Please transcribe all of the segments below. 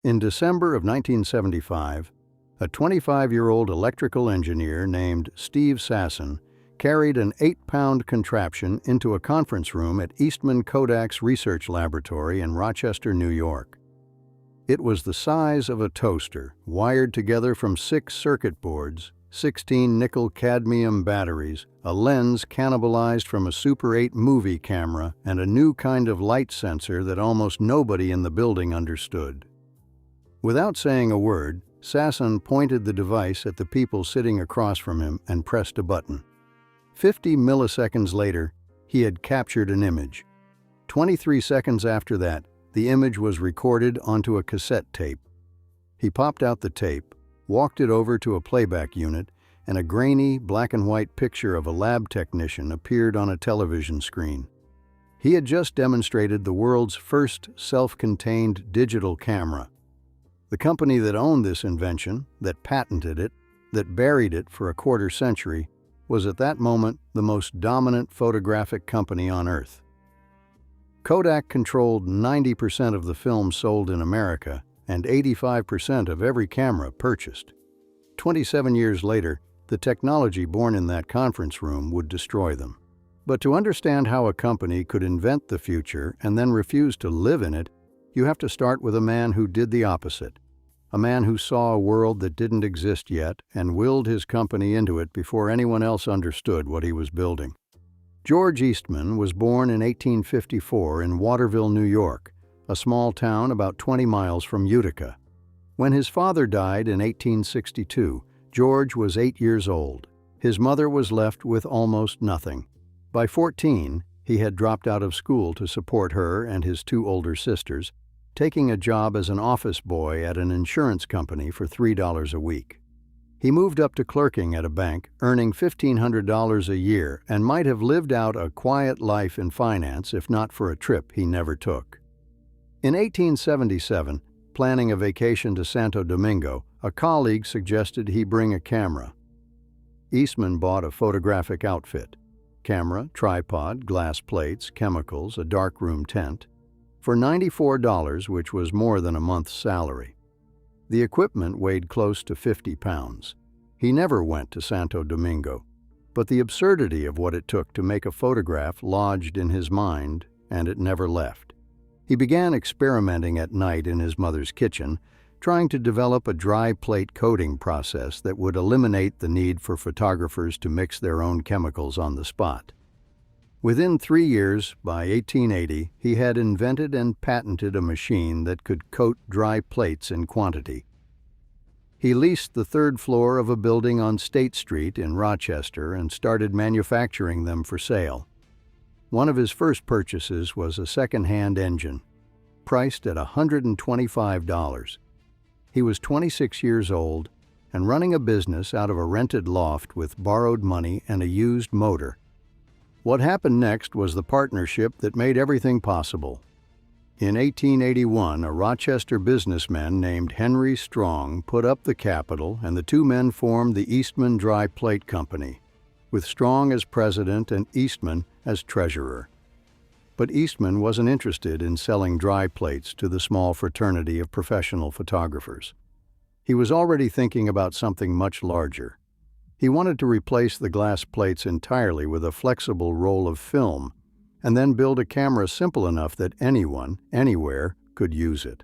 In December of 1975, a 25-year-old electrical engineer named Steve Sasson carried an 8-pound contraption into a conference room at Eastman Kodak's research laboratory in Rochester, New York. It was the size of a toaster, wired together from 6 circuit boards, 16 nickel-cadmium batteries, a lens cannibalized from a Super 8 movie camera, and a new kind of light sensor that almost nobody in the building understood. Without saying a word, Sasson pointed the device at the people sitting across from him and pressed a button. 50 milliseconds later, he had captured an image. 23 seconds after that, the image was recorded onto a cassette tape. He popped out the tape, walked it over to a playback unit, and a grainy, black-and-white picture of a lab technician appeared on a television screen. He had just demonstrated the world's first self-contained digital camera. The company that owned this invention, that patented it, that buried it for a quarter century, was at that moment the most dominant photographic company on Earth. Kodak controlled 90% of the film sold in America and 85% of every camera purchased. 27 years later, the technology born in that conference room would destroy them. But to understand how a company could invent the future and then refuse to live in it, you have to start with a man who did the opposite. A man who saw a world that didn't exist yet and willed his company into it before anyone else understood what he was building. George Eastman was born in 1854 in Waterville, New York, a small town about 20 miles from Utica. When his father died in 1862, George was 8 years old. His mother was left with almost nothing. By 14, he had dropped out of school to support her and his 2 older sisters, taking a job as an office boy at an insurance company for $3 a week. He moved up to clerking at a bank, earning $1,500 a year, and might have lived out a quiet life in finance if not for a trip he never took. In 1877, planning a vacation to Santo Domingo, a colleague suggested he bring a camera. Eastman bought a photographic outfit: camera, tripod, glass plates, chemicals, a darkroom tent, for $94, which was more than a month's salary. The equipment weighed close to 50 pounds. He never went to Santo Domingo, but the absurdity of what it took to make a photograph lodged in his mind, and it never left. He began experimenting at night in his mother's kitchen, trying to develop a dry plate coating process that would eliminate the need for photographers to mix their own chemicals on the spot. Within 3 years, by 1880, he had invented and patented a machine that could coat dry plates in quantity. He leased the 3rd floor of a building on State Street in Rochester and started manufacturing them for sale. One of his first purchases was a second-hand engine, priced at $125. He was 26 years old and running a business out of a rented loft with borrowed money and a used motor. What happened next was the partnership that made everything possible. In 1881, a Rochester businessman named Henry Strong put up the capital, and the 2 men formed the Eastman Dry Plate Company, with Strong as president and Eastman as treasurer. But Eastman wasn't interested in selling dry plates to the small fraternity of professional photographers. He was already thinking about something much larger. He wanted to replace the glass plates entirely with a flexible roll of film, and then build a camera simple enough that anyone, anywhere, could use it.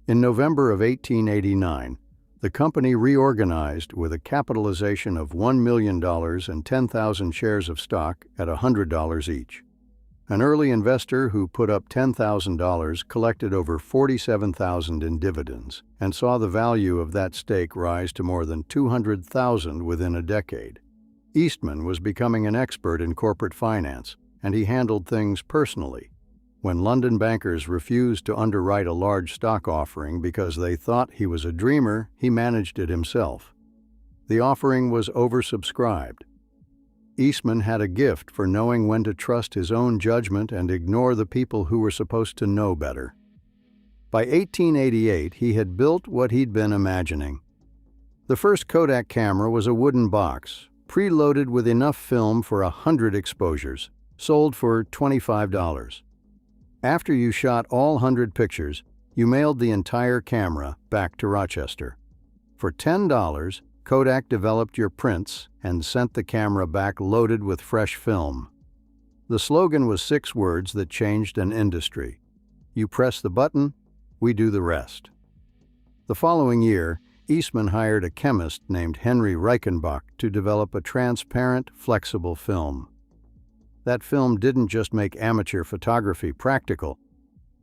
In November of 1889, the company reorganized with a capitalization of $1 million and 10,000 shares of stock at $100 each. An early investor who put up $10,000 collected over $47,000 in dividends and saw the value of that stake rise to more than $200,000 within a decade. Eastman was becoming an expert in corporate finance, and he handled things personally. When London bankers refused to underwrite a large stock offering because they thought he was a dreamer, he managed it himself. The offering was oversubscribed. Eastman had a gift for knowing when to trust his own judgment and ignore the people who were supposed to know better. By 1888, he had built what he'd been imagining. The first Kodak camera was a wooden box, preloaded with enough film for 100 exposures, sold for $25. After you shot all 100 pictures, You mailed the entire camera back to Rochester. For $10, Kodak developed your prints and sent the camera back loaded with fresh film. The slogan was 6 words that changed an industry. You press the button, we do the rest. The following year, Eastman hired a chemist named Henry Reichenbach to develop a transparent, flexible film. That film didn't just make amateur photography practical.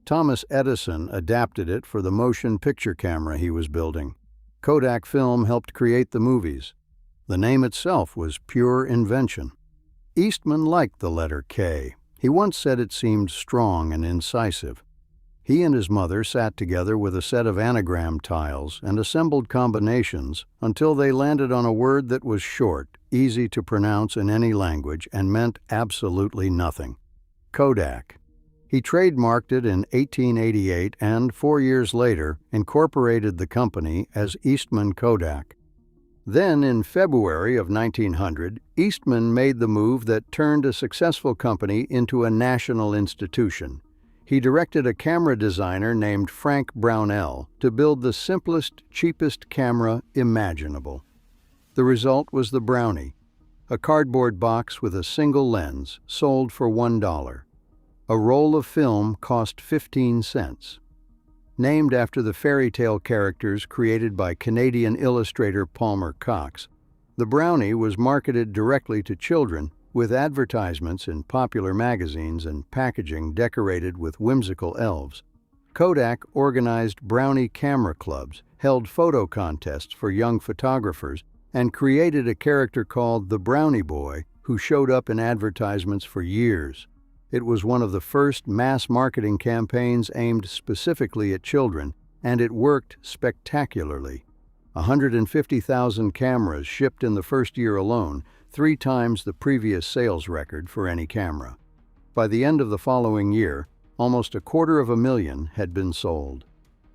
Thomas Edison adapted it for the motion picture camera he was building. Kodak film helped create the movies. The name itself was pure invention. Eastman liked the letter K. He once said it seemed strong and incisive. He and his mother sat together with a set of anagram tiles and assembled combinations until they landed on a word that was short, easy to pronounce in any language, and meant absolutely nothing. Kodak. He trademarked it in 1888 and, 4 years later, incorporated the company as Eastman Kodak. Then, in February of 1900, Eastman made the move that turned a successful company into a national institution. He directed a camera designer named Frank Brownell to build the simplest, cheapest camera imaginable. The result was the Brownie, a cardboard box with a single lens, sold for $1. A roll of film cost 15 cents. Named after the fairy tale characters created by Canadian illustrator Palmer Cox, the Brownie was marketed directly to children, with advertisements in popular magazines and packaging decorated with whimsical elves. Kodak organized Brownie camera clubs, held photo contests for young photographers, and created a character called the Brownie Boy, who showed up in advertisements for years. It was one of the first mass marketing campaigns aimed specifically at children, and it worked spectacularly. 150,000 cameras shipped in the first year alone, 3 times the previous sales record for any camera. By the end of the following year, almost 250,000 had been sold.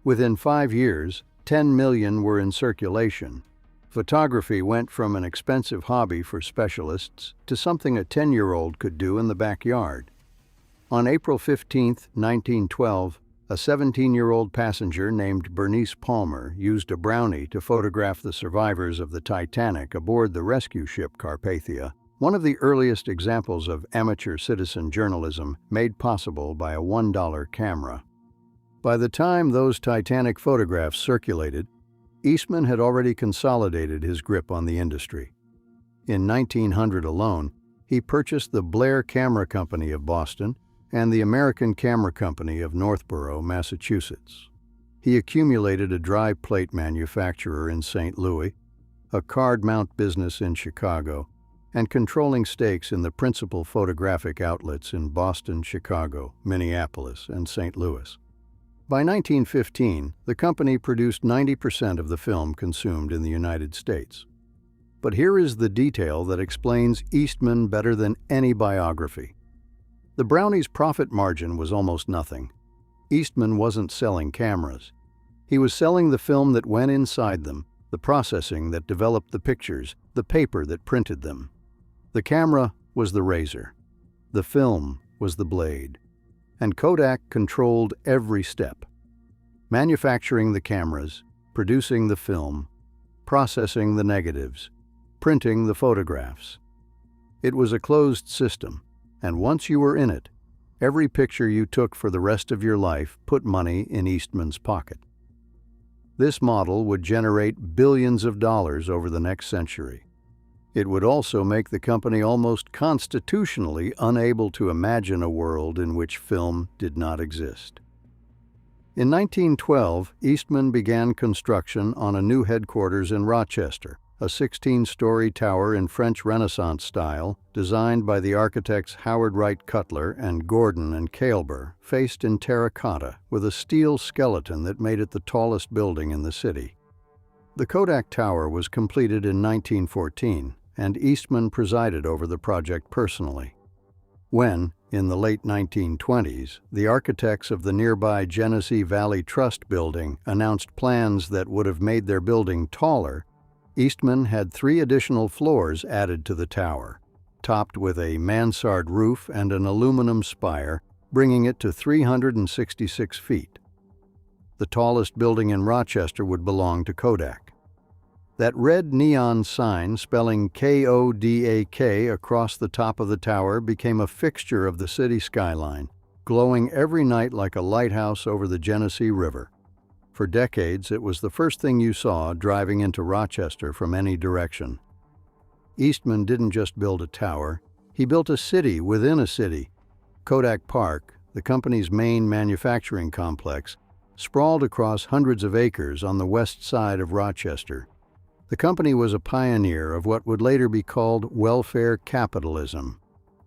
Within 5 years, 10 million were in circulation. Photography went from an expensive hobby for specialists to something a 10-year-old could do in the backyard. On April 15, 1912, a 17-year-old passenger named Bernice Palmer used a Brownie to photograph the survivors of the Titanic aboard the rescue ship Carpathia, one of the earliest examples of amateur citizen journalism made possible by a $1 camera. By the time those Titanic photographs circulated, Eastman had already consolidated his grip on the industry. In 1900 alone, he purchased the Blair Camera Company of Boston and the American Camera Company of Northborough, Massachusetts. He accumulated a dry plate manufacturer in St. Louis, a card mount business in Chicago, and controlling stakes in the principal photographic outlets in Boston, Chicago, Minneapolis, and St. Louis. By 1915, the company produced 90% of the film consumed in the United States. But here is the detail that explains Eastman better than any biography. The Brownie's profit margin was almost nothing. Eastman wasn't selling cameras. He was selling the film that went inside them, the processing that developed the pictures, the paper that printed them. The camera was the razor. The film was the blade. And Kodak controlled every step. Manufacturing the cameras, producing the film, processing the negatives, printing the photographs. It was a closed system. And once you were in it, every picture you took for the rest of your life put money in Eastman's pocket. This model would generate billions of dollars over the next century. It would also make the company almost constitutionally unable to imagine a world in which film did not exist. In 1912, Eastman began construction on a new headquarters in Rochester, a 16-story tower in French Renaissance style, designed by the architects Howard Wright Cutler and Gordon and Kailber, faced in terracotta with a steel skeleton that made it the tallest building in the city. The Kodak Tower was completed in 1914, and Eastman presided over the project personally. When, in the late 1920s, the architects of the nearby Genesee Valley Trust building announced plans that would have made their building taller, Eastman had 3 additional floors added to the tower, topped with a mansard roof and an aluminum spire, bringing it to 366 feet. The tallest building in Rochester would belong to Kodak. That red neon sign spelling Kodak across the top of the tower became a fixture of the city skyline, glowing every night like a lighthouse over the Genesee River. For decades, it was the first thing you saw driving into Rochester from any direction. Eastman didn't just build a tower, he built a city within a city. Kodak Park, the company's main manufacturing complex, sprawled across hundreds of acres on the west side of Rochester. The company was a pioneer of what would later be called welfare capitalism.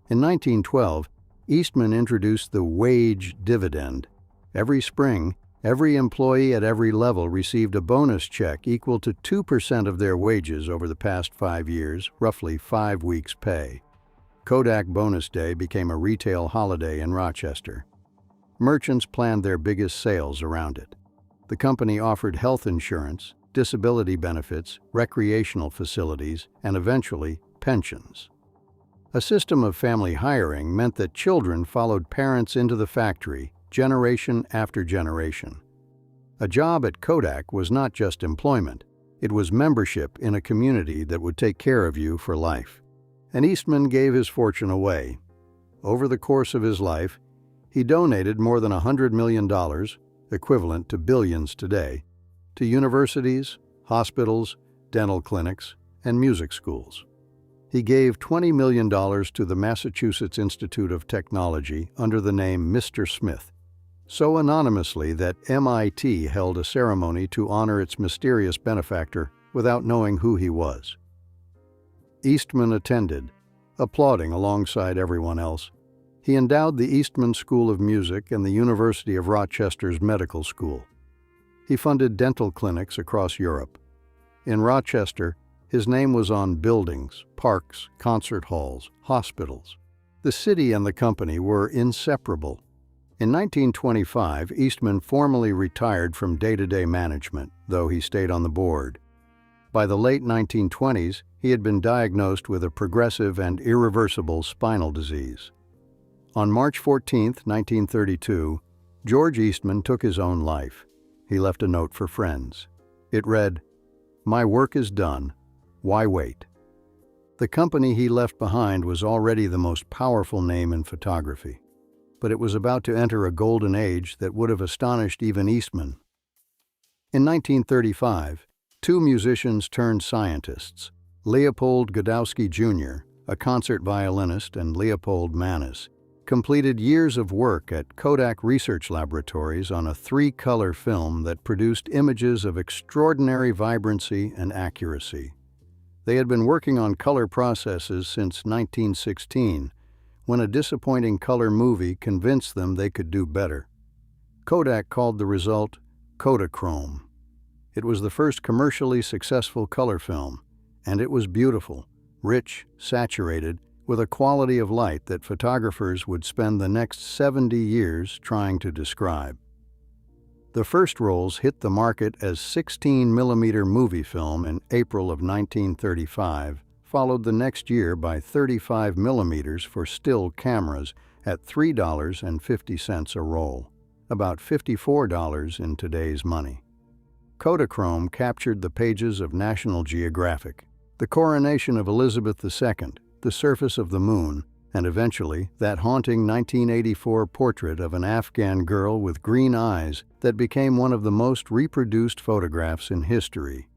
In 1912, Eastman introduced the wage dividend. Every spring, every employee at every level received a bonus check equal to 2% of their wages over the past 5 years, roughly 5 weeks' pay. Kodak Bonus Day became a retail holiday in Rochester. Merchants planned their biggest sales around it. The company offered health insurance, disability benefits, recreational facilities, and eventually, pensions. A system of family hiring meant that children followed parents into the factory, generation after generation. A job at Kodak was not just employment, it was membership in a community that would take care of you for life. And Eastman gave his fortune away. Over the course of his life, he donated more than $100 million, equivalent to billions today, to universities, hospitals, dental clinics, and music schools. He gave $20 million to the Massachusetts Institute of Technology under the name Mr. Smith, so anonymously that MIT held a ceremony to honor its mysterious benefactor without knowing who he was. Eastman attended, applauding alongside everyone else. He endowed the Eastman School of Music and the University of Rochester's medical school. He funded dental clinics across Europe. In Rochester, his name was on buildings, parks, concert halls, hospitals. The city and the company were inseparable. In 1925, Eastman formally retired from day-to-day management, though he stayed on the board. By the late 1920s, he had been diagnosed with a progressive and irreversible spinal disease. On March 14, 1932, George Eastman took his own life. He left a note for friends. It read, "My work is done. Why wait?" The company he left behind was already the most powerful name in photography, but it was about to enter a golden age that would have astonished even Eastman. In 1935, 2 musicians turned scientists, Leopold Godowsky Jr., a concert violinist, and Leopold Mannes, completed years of work at Kodak Research Laboratories on a 3-color film that produced images of extraordinary vibrancy and accuracy. They had been working on color processes since 1916, when a disappointing color movie convinced them they could do better. Kodak called the result Kodachrome. It was the first commercially successful color film, and it was beautiful, rich, saturated, with a quality of light that photographers would spend the next 70 years trying to describe. The first rolls hit the market as 16mm movie film in April of 1935, followed the next year by 35mm for still cameras at $3.50 a roll, about $54 in today's money. Kodachrome captured the pages of National Geographic, the coronation of Elizabeth II, the surface of the moon, and eventually that haunting 1984 portrait of an Afghan girl with green eyes that became one of the most reproduced photographs in history.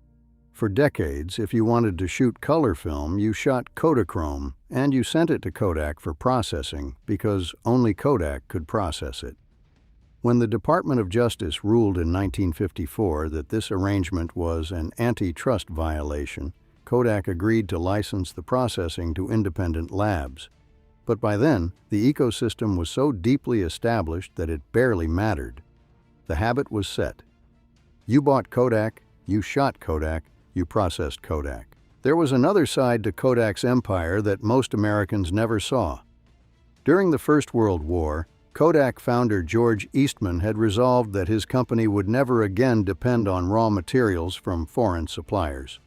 For decades, if you wanted to shoot color film, you shot Kodachrome, and you sent it to Kodak for processing because only Kodak could process it. When the Department of Justice ruled in 1954 that this arrangement was an antitrust violation, Kodak agreed to license the processing to independent labs. But by then, the ecosystem was so deeply established that it barely mattered. The habit was set. You bought Kodak, you shot Kodak, you processed Kodak. There was another side to Kodak's empire that most Americans never saw. During the First World War, Kodak founder George Eastman had resolved that his company would never again depend on raw materials from foreign suppliers.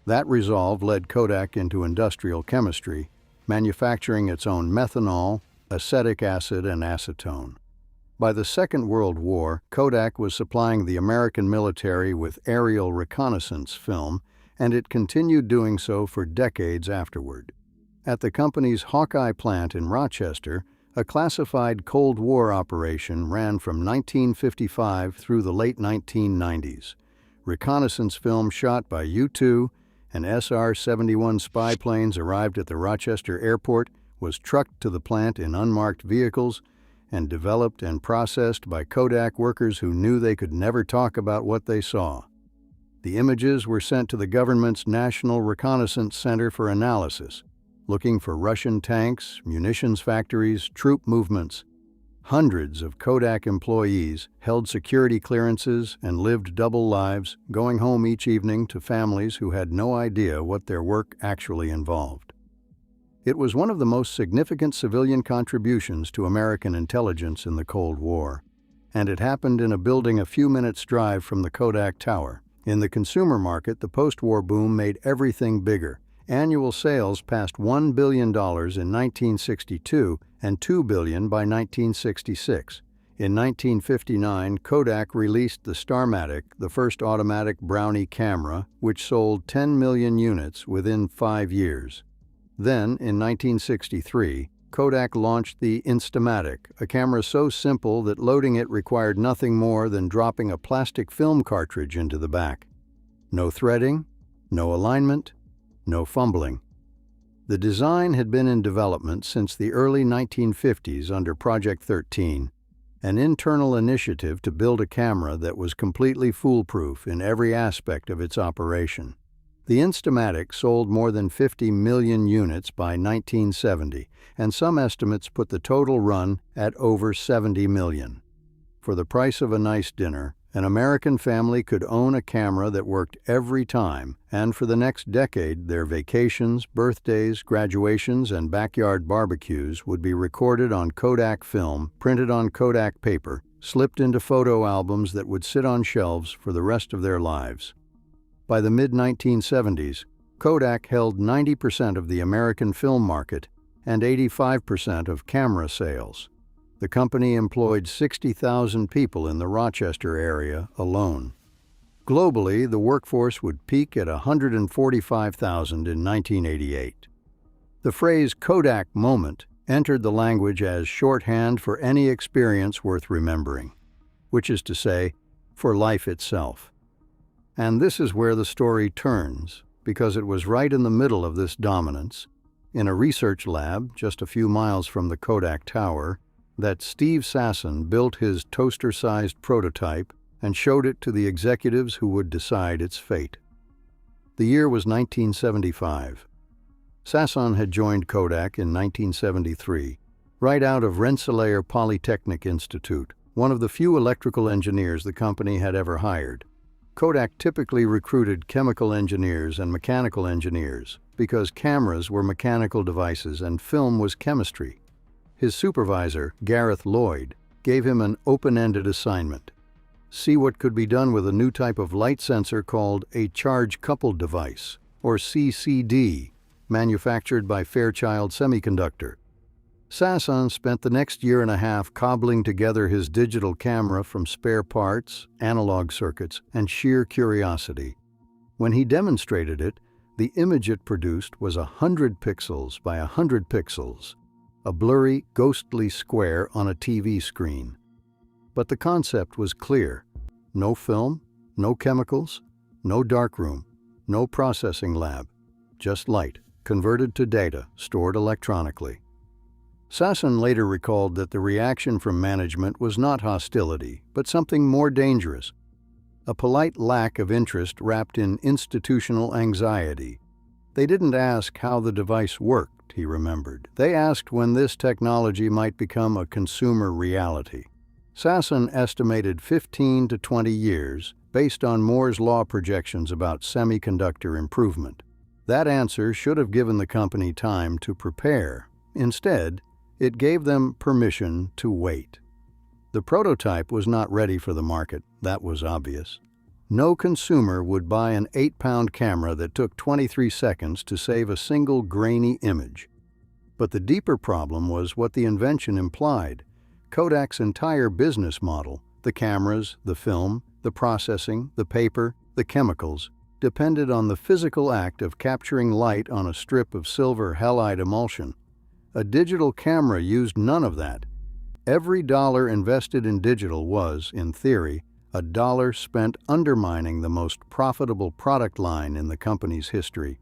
That resolve led Kodak into industrial chemistry, manufacturing its own methanol, acetic acid, and acetone. By the Second World War, Kodak was supplying the American military with aerial reconnaissance film, and it continued doing so for decades afterward. At the company's Hawkeye plant in Rochester, a classified Cold War operation ran from 1955 through the late 1990s. Reconnaissance film shot by U-2 and SR-71 spy planes arrived at the Rochester airport, was trucked to the plant in unmarked vehicles, and developed and processed by Kodak workers who knew they could never talk about what they saw. The images were sent to the government's National Reconnaissance Center for analysis, looking for Russian tanks, munitions factories, troop movements. Hundreds of Kodak employees held security clearances and lived double lives, going home each evening to families who had no idea what their work actually involved. It was one of the most significant civilian contributions to American intelligence in the Cold War, and it happened in a building a few minutes' drive from the Kodak Tower. In the consumer market, the post-war boom made everything bigger. Annual sales passed $1 billion in 1962 and $2 billion by 1966. In 1959, Kodak released the Starmatic, the first automatic Brownie camera, which sold 10 million units within 5 years. Then, in 1963, Kodak launched the Instamatic, a camera so simple that loading it required nothing more than dropping a plastic film cartridge into the back. No threading, no alignment, no fumbling. The design had been in development since the early 1950s under Project 13, an internal initiative to build a camera that was completely foolproof in every aspect of its operation. The Instamatic sold more than 50 million units by 1970, and some estimates put the total run at over 70 million. For the price of a nice dinner, an American family could own a camera that worked every time, and for the next decade, their vacations, birthdays, graduations, and backyard barbecues would be recorded on Kodak film, printed on Kodak paper, slipped into photo albums that would sit on shelves for the rest of their lives. By the mid-1970s, Kodak held 90% of the American film market and 85% of camera sales. The company employed 60,000 people in the Rochester area alone. Globally, the workforce would peak at 145,000 in 1988. The phrase Kodak moment entered the language as shorthand for any experience worth remembering, which is to say, for life itself. And this is where the story turns, because it was right in the middle of this dominance, in a research lab just a few miles from the Kodak Tower, that Steve Sasson built his toaster-sized prototype and showed it to the executives who would decide its fate. The year was 1975. Sasson had joined Kodak in 1973, right out of Rensselaer Polytechnic Institute, one of the few electrical engineers the company had ever hired. Kodak typically recruited chemical engineers and mechanical engineers because cameras were mechanical devices and film was chemistry. His supervisor, Gareth Lloyd, gave him an open-ended assignment: see what could be done with a new type of light sensor called a charge-coupled device, or CCD, manufactured by Fairchild Semiconductor. Sasson spent the next year and a half cobbling together his digital camera from spare parts, analog circuits, and sheer curiosity. When he demonstrated it, the image it produced was 100 pixels by 100 pixels, a blurry, ghostly square on a TV screen. But the concept was clear: no film, no chemicals, no darkroom, no processing lab, just light, converted to data, stored electronically. Sasson later recalled that the reaction from management was not hostility, but something more dangerous: a polite lack of interest wrapped in institutional anxiety. They didn't ask how the device worked, he remembered. They asked when this technology might become a consumer reality. Sasson estimated 15 to 20 years, based on Moore's law projections about semiconductor improvement. That answer should have given the company time to prepare. Instead, it gave them permission to wait. The prototype was not ready for the market, that was obvious. No consumer would buy an 8-pound camera that took 23 seconds to save a single grainy image. But the deeper problem was what the invention implied. Kodak's entire business model, the cameras, the film, the processing, the paper, the chemicals, depended on the physical act of capturing light on a strip of silver halide emulsion. A digital camera used none of that. Every dollar invested in digital was, in theory, a dollar spent undermining the most profitable product line in the company's history.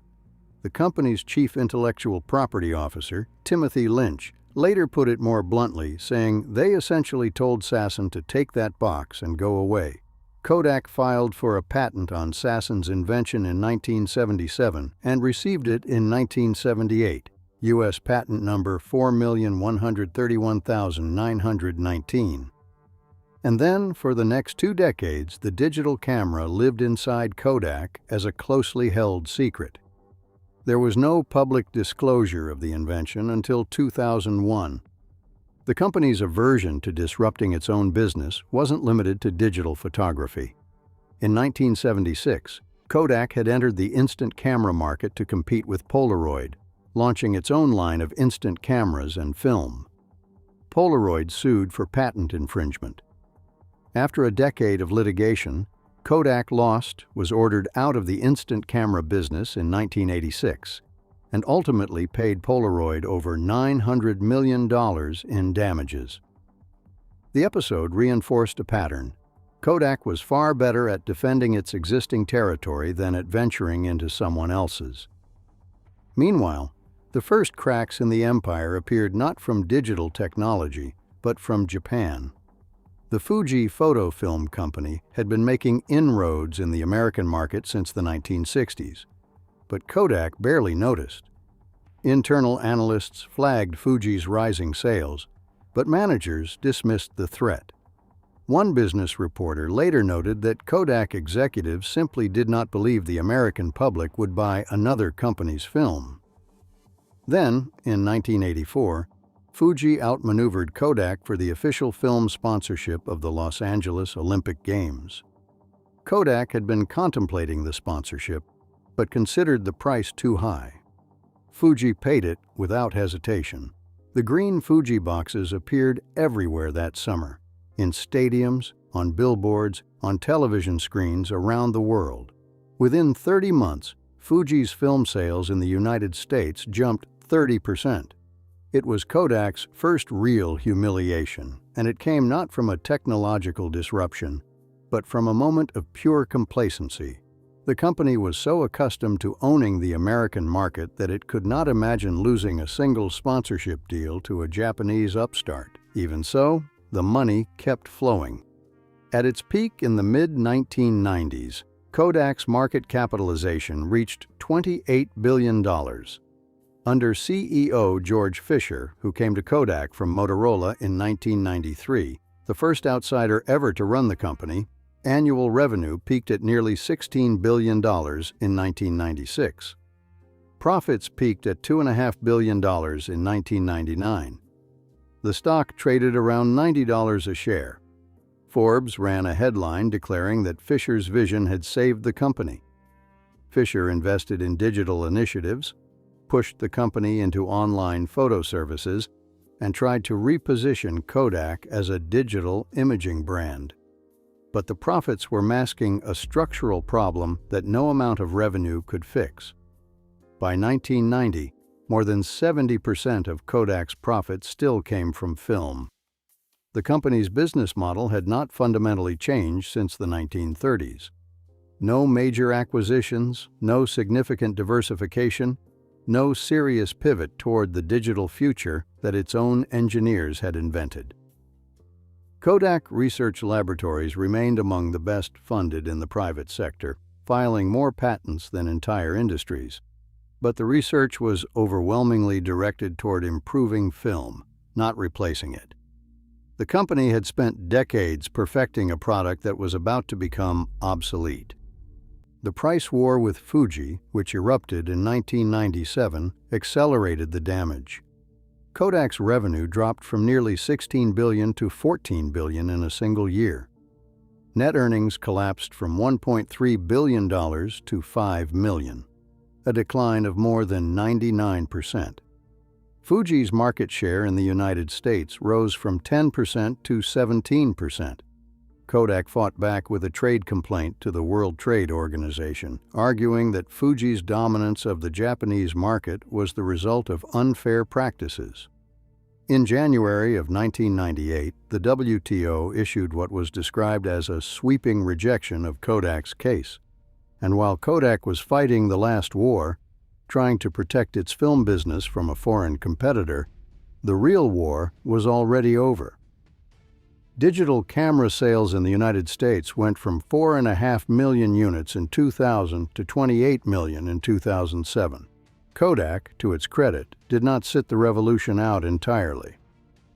The company's chief intellectual property officer, Timothy Lynch, later put it more bluntly, saying they essentially told Sasson to take that box and go away. Kodak filed for a patent on Sasson's invention in 1977 and received it in 1978, U.S. patent number 4,131,919. And then, for the next 2 decades, the digital camera lived inside Kodak as a closely held secret. There was no public disclosure of the invention until 2001. The company's aversion to disrupting its own business wasn't limited to digital photography. In 1976, Kodak had entered the instant camera market to compete with Polaroid, launching its own line of instant cameras and film. Polaroid sued for patent infringement. After a decade of litigation, Kodak lost, was ordered out of the instant camera business in 1986, and ultimately paid Polaroid over $900 million in damages. The episode reinforced a pattern. Kodak was far better at defending its existing territory than at venturing into someone else's. Meanwhile, the first cracks in the empire appeared not from digital technology, but from Japan. The Fuji photo film company had been making inroads in the American market since the 1960s, but Kodak barely noticed. Internal analysts flagged Fuji's rising sales, but managers dismissed the threat. One business reporter later noted that Kodak executives simply did not believe the American public would buy another company's film. Then, in 1984, Fuji outmaneuvered Kodak for the official film sponsorship of the Los Angeles Olympic Games. Kodak had been contemplating the sponsorship, but considered the price too high. Fuji paid it without hesitation. The green Fuji boxes appeared everywhere that summer, in stadiums, on billboards, on television screens around the world. Within 30 months, Fuji's film sales in the United States jumped 30%. It was Kodak's first real humiliation, and it came not from a technological disruption, but from a moment of pure complacency. The company was so accustomed to owning the American market that it could not imagine losing a single sponsorship deal to a Japanese upstart. Even so, the money kept flowing. At its peak in the mid-1990s, Kodak's market capitalization reached $28 billion. Under CEO George Fisher, who came to Kodak from Motorola in 1993, the first outsider ever to run the company, annual revenue peaked at nearly $16 billion in 1996. Profits peaked at $2.5 billion in 1999. The stock traded around $90 a share. Forbes ran a headline declaring that Fisher's vision had saved the company. Fisher invested in digital initiatives, pushed the company into online photo services, and tried to reposition Kodak as a digital imaging brand. But the profits were masking a structural problem that no amount of revenue could fix. By 1990, more than 70% of Kodak's profits still came from film. The company's business model had not fundamentally changed since the 1930s. No major acquisitions, no significant diversification, no serious pivot toward the digital future that its own engineers had invented. Kodak Research Laboratories remained among the best funded in the private sector, filing more patents than entire industries. But the research was overwhelmingly directed toward improving film, not replacing it. The company had spent decades perfecting a product that was about to become obsolete. The price war with Fuji, which erupted in 1997, accelerated the damage. Kodak's revenue dropped from nearly $16 billion to $14 billion in a single year. Net earnings collapsed from $1.3 billion to $5 million, a decline of more than 99%. Fuji's market share in the United States rose from 10% to 17%. Kodak fought back with a trade complaint to the World Trade Organization, arguing that Fuji's dominance of the Japanese market was the result of unfair practices. In January of 1998, the WTO issued what was described as a sweeping rejection of Kodak's case. And while Kodak was fighting the last war, trying to protect its film business from a foreign competitor, the real war was already over. Digital camera sales in the United States went from 4.5 million units in 2000 to 28 million in 2007. Kodak, to its credit, did not sit the revolution out entirely.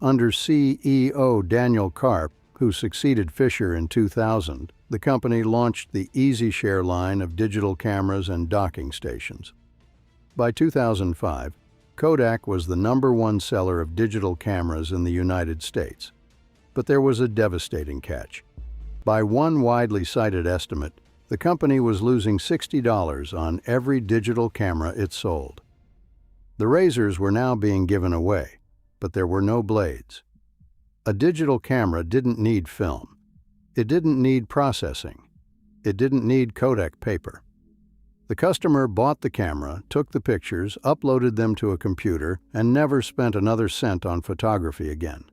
Under CEO Daniel Karp, who succeeded Fisher in 2000, the company launched the EasyShare line of digital cameras and docking stations. By 2005, Kodak was the #1 seller of digital cameras in the United States. But there was a devastating catch. By one widely cited estimate, the company was losing $60 on every digital camera it sold. The razors were now being given away, but there were no blades. A digital camera didn't need film. It didn't need processing. It didn't need Kodak paper. The customer bought the camera, took the pictures, uploaded them to a computer, and never spent another cent on photography again.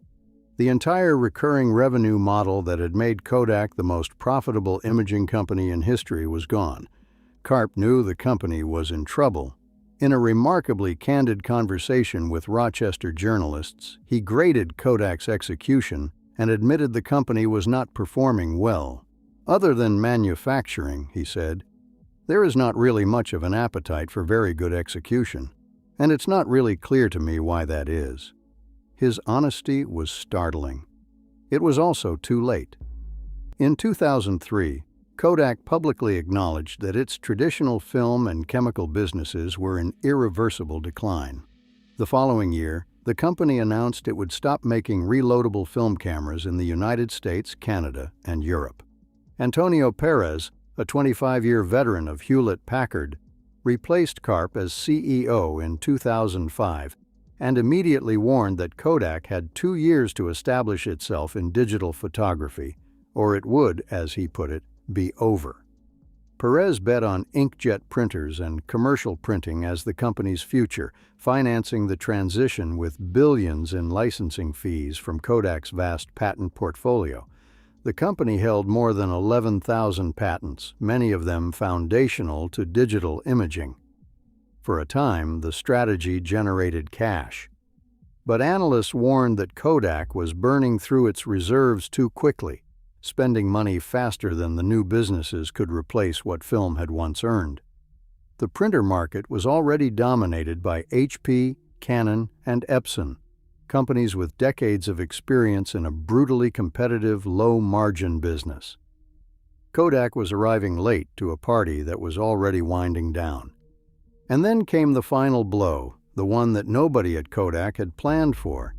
The entire recurring revenue model that had made Kodak the most profitable imaging company in history was gone. Karp knew the company was in trouble. In a remarkably candid conversation with Rochester journalists, he graded Kodak's execution and admitted the company was not performing well. Other than manufacturing, he said, there is not really much of an appetite for very good execution, and it's not really clear to me why that is. His honesty was startling. It was also too late. In 2003, Kodak publicly acknowledged that its traditional film and chemical businesses were in irreversible decline. The following year, the company announced it would stop making reloadable film cameras in the United States, Canada, and Europe. Antonio Perez, a 25-year veteran of Hewlett-Packard, replaced Karp as CEO in 2005 and immediately warned that Kodak had 2 years to establish itself in digital photography, or it would, as he put it, be over. Perez bet on inkjet printers and commercial printing as the company's future, financing the transition with billions in licensing fees from Kodak's vast patent portfolio. The company held more than 11,000 patents, many of them foundational to digital imaging. For a time, the strategy generated cash. But analysts warned that Kodak was burning through its reserves too quickly, spending money faster than the new businesses could replace what film had once earned. The printer market was already dominated by HP, Canon, and Epson, companies with decades of experience in a brutally competitive, low-margin business. Kodak was arriving late to a party that was already winding down. And then came the final blow, the one that nobody at Kodak had planned for.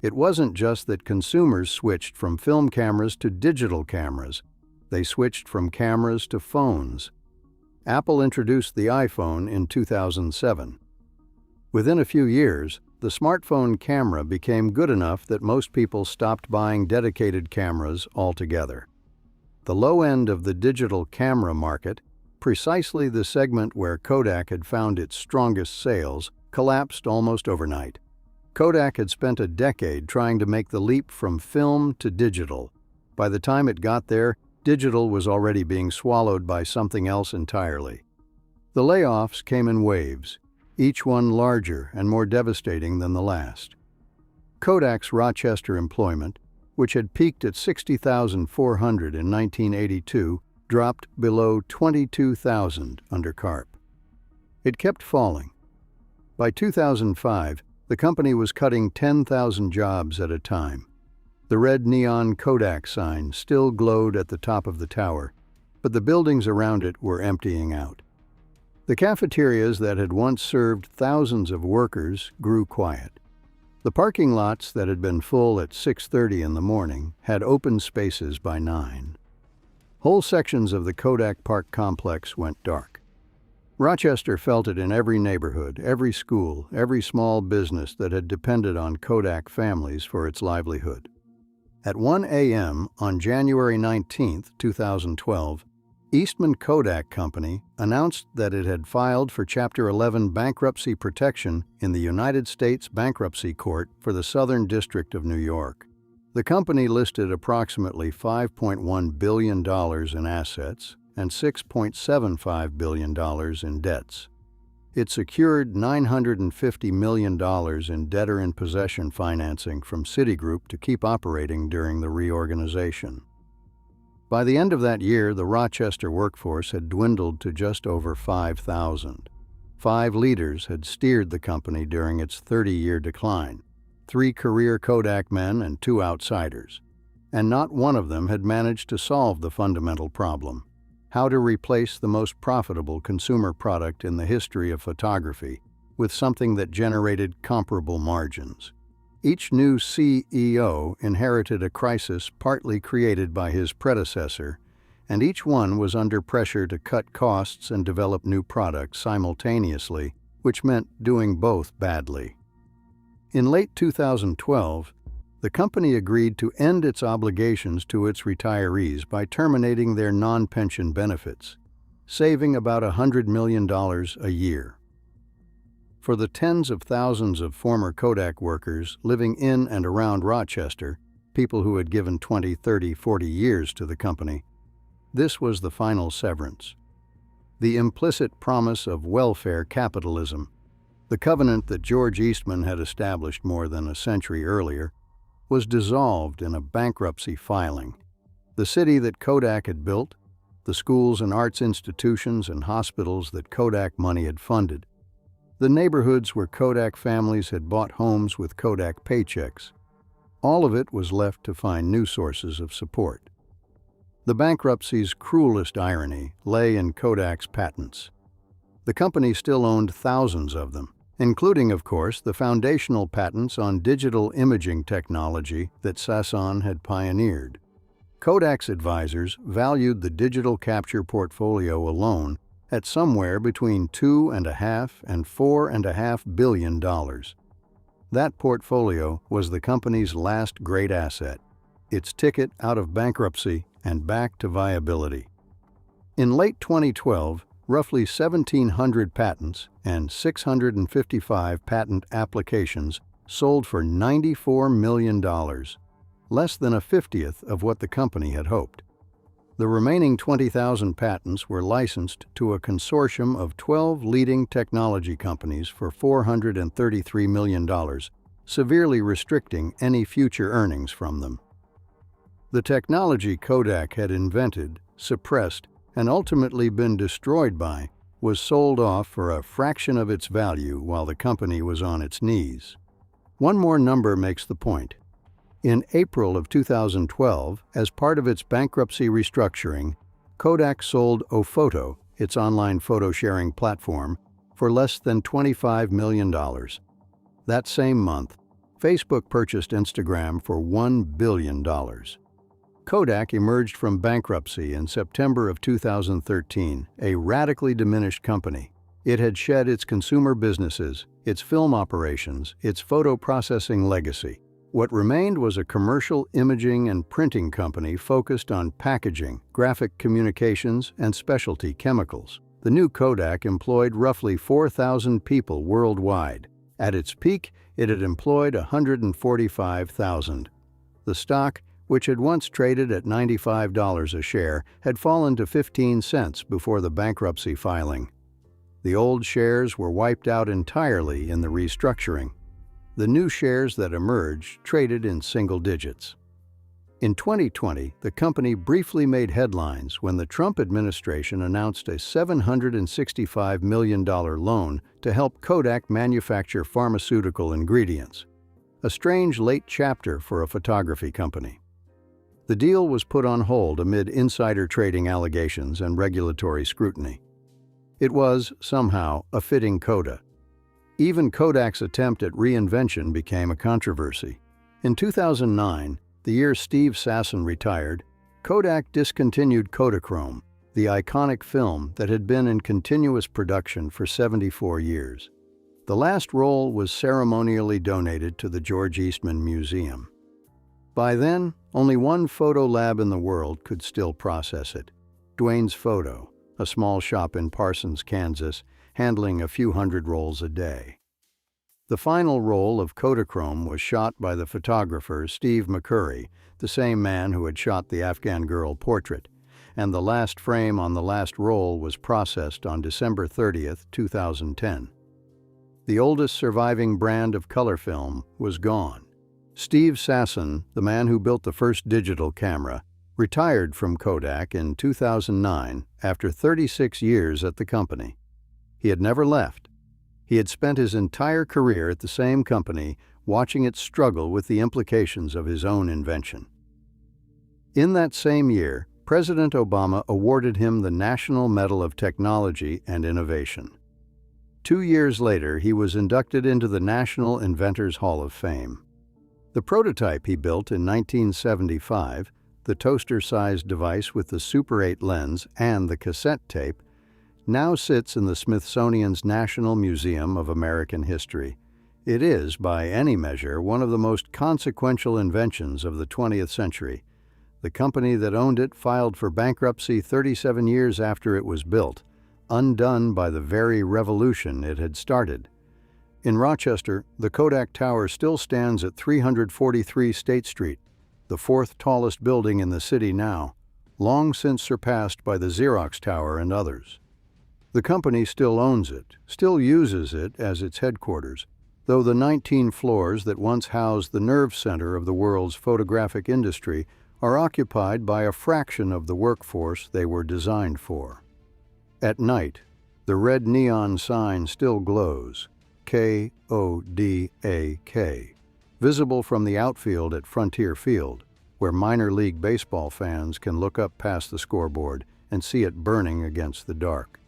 It wasn't just that consumers switched from film cameras to digital cameras. They switched from cameras to phones. Apple introduced the iPhone in 2007. Within a few years, the smartphone camera became good enough that most people stopped buying dedicated cameras altogether. The low end of the digital camera market, precisely the segment where Kodak had found its strongest sales, collapsed almost overnight. Kodak had spent a decade trying to make the leap from film to digital. By the time it got there, digital was already being swallowed by something else entirely. The layoffs came in waves, each one larger and more devastating than the last. Kodak's Rochester employment, which had peaked at 60,400 in 1982, dropped below 22,000 under Karp. It kept falling. By 2005, the company was cutting 10,000 jobs at a time. The red neon Kodak sign still glowed at the top of the tower, but the buildings around it were emptying out. The cafeterias that had once served thousands of workers grew quiet. The parking lots that had been full at 6:30 in the morning had open spaces by 9. Whole sections of the Kodak Park complex went dark. Rochester felt it in every neighborhood, every school, every small business that had depended on Kodak families for its livelihood. At 1 a.m. on January 19, 2012, Eastman Kodak Company announced that it had filed for Chapter 11 bankruptcy protection in the United States Bankruptcy Court for the Southern District of New York. The company listed approximately $5.1 billion in assets and $6.75 billion in debts. It secured $950 million in debtor-in-possession financing from Citigroup to keep operating during the reorganization. By the end of that year, the Rochester workforce had dwindled to just over 5,000. 5 leaders had steered the company during its 30-year decline, 3 career Kodak men and 2 outsiders, and not one of them had managed to solve the fundamental problem: how to replace the most profitable consumer product in the history of photography with something that generated comparable margins. Each new CEO inherited a crisis partly created by his predecessor, and each one was under pressure to cut costs and develop new products simultaneously, which meant doing both badly. In late 2012, the company agreed to end its obligations to its retirees by terminating their non-pension benefits, saving about $100 million a year. For the tens of thousands of former Kodak workers living in and around Rochester, people who had given 20, 30, 40 years to the company, this was the final severance. The implicit promise of welfare capitalism, the covenant that George Eastman had established more than a century earlier, was dissolved in a bankruptcy filing. The city that Kodak had built, the schools and arts institutions and hospitals that Kodak money had funded, the neighborhoods where Kodak families had bought homes with Kodak paychecks, all of it was left to find new sources of support. The bankruptcy's cruelest irony lay in Kodak's patents. The company still owned thousands of them, including, of course, the foundational patents on digital imaging technology that Sasson had pioneered. Kodak's advisors valued the digital capture portfolio alone at somewhere between $2.5 and $4.5 billion. That portfolio was the company's last great asset, its ticket out of bankruptcy and back to viability. In late 2012, roughly 1,700 patents and 655 patent applications sold for $94 million, less than a 50th of what the company had hoped. The remaining 20,000 patents were licensed to a consortium of 12 leading technology companies for $433 million, severely restricting any future earnings from them. The technology Kodak had invented, suppressed, and ultimately been destroyed by was sold off for a fraction of its value while the company was on its knees. One more number makes the point. In April of 2012, as part of its bankruptcy restructuring, Kodak sold Ophoto, its online photo-sharing platform, for less than $25 million. That same month, Facebook purchased Instagram for $1 billion. Kodak emerged from bankruptcy in September of 2013, a radically diminished company. It had shed its consumer businesses, its film operations, its photo processing legacy. What remained was a commercial imaging and printing company focused on packaging, graphic communications, and specialty chemicals. The new Kodak employed roughly 4,000 people worldwide. At its peak, it had employed 145,000. The stock, which had once traded at $95 a share, had fallen to 15 cents before the bankruptcy filing. The old shares were wiped out entirely in the restructuring. The new shares that emerged traded in single digits. In 2020, the company briefly made headlines when the Trump administration announced a $765 million loan to help Kodak manufacture pharmaceutical ingredients, a strange late chapter for a photography company. The deal was put on hold amid insider trading allegations and regulatory scrutiny. It was, somehow, a fitting coda. Even Kodak's attempt at reinvention became a controversy. In 2009, the year Steve Sasson retired, Kodak discontinued Kodachrome, the iconic film that had been in continuous production for 74 years. The last roll was ceremonially donated to the George Eastman Museum. By then, only one photo lab in the world could still process it: Dwayne's Photo, a small shop in Parsons, Kansas, handling a few hundred rolls a day. The final roll of Kodachrome was shot by the photographer Steve McCurry, the same man who had shot the Afghan girl portrait, and the last frame on the last roll was processed on December 30, 2010. The oldest surviving brand of color film was gone. Steve Sasson, the man who built the first digital camera, retired from Kodak in 2009 after 36 years at the company. He had never left. He had spent his entire career at the same company, watching it struggle with the implications of his own invention. In that same year, President Obama awarded him the National Medal of Technology and Innovation. 2 years later, he was inducted into the National Inventors Hall of Fame. The prototype he built in 1975, the toaster-sized device with the Super 8 lens and the cassette tape, now sits in the Smithsonian's National Museum of American History. It is, by any measure, one of the most consequential inventions of the 20th century. The company that owned it filed for bankruptcy 37 years after it was built, undone by the very revolution it had started. In Rochester, the Kodak Tower still stands at 343 State Street, the fourth tallest building in the city now, long since surpassed by the Xerox Tower and others. The company still owns it, still uses it as its headquarters, though the 19 floors that once housed the nerve center of the world's photographic industry are occupied by a fraction of the workforce they were designed for. At night, the red neon sign still glows, Kodak, visible from the outfield at Frontier Field, where minor league baseball fans can look up past the scoreboard and see it burning against the dark.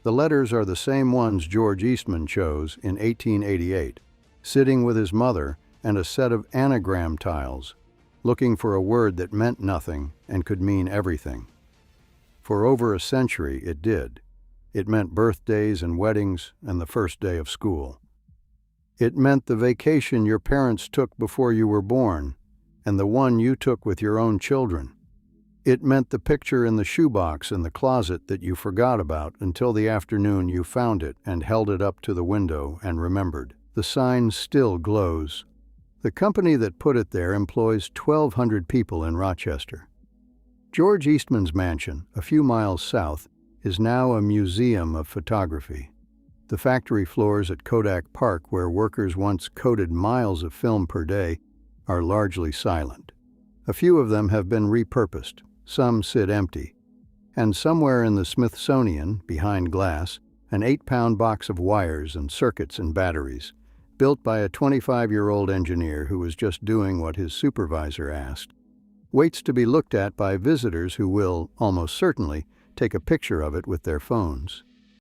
The letters are the same ones George Eastman chose in 1888, sitting with his mother and a set of anagram tiles, looking for a word that meant nothing and could mean everything. For over a century it did. It meant birthdays and weddings and the first day of school. It meant the vacation your parents took before you were born and the one you took with your own children. It meant the picture in the shoebox in the closet that you forgot about until the afternoon you found it and held it up to the window and remembered. The sign still glows. The company that put it there employs 1,200 people in Rochester. George Eastman's mansion, a few miles south, is now a museum of photography. The factory floors at Kodak Park, where workers once coated miles of film per day, are largely silent. A few of them have been repurposed. Some sit empty, and somewhere in the Smithsonian, behind glass, an 8-pound box of wires and circuits and batteries, built by a 25-year-old engineer who was just doing what his supervisor asked, waits to be looked at by visitors who will, almost certainly, take a picture of it with their phones.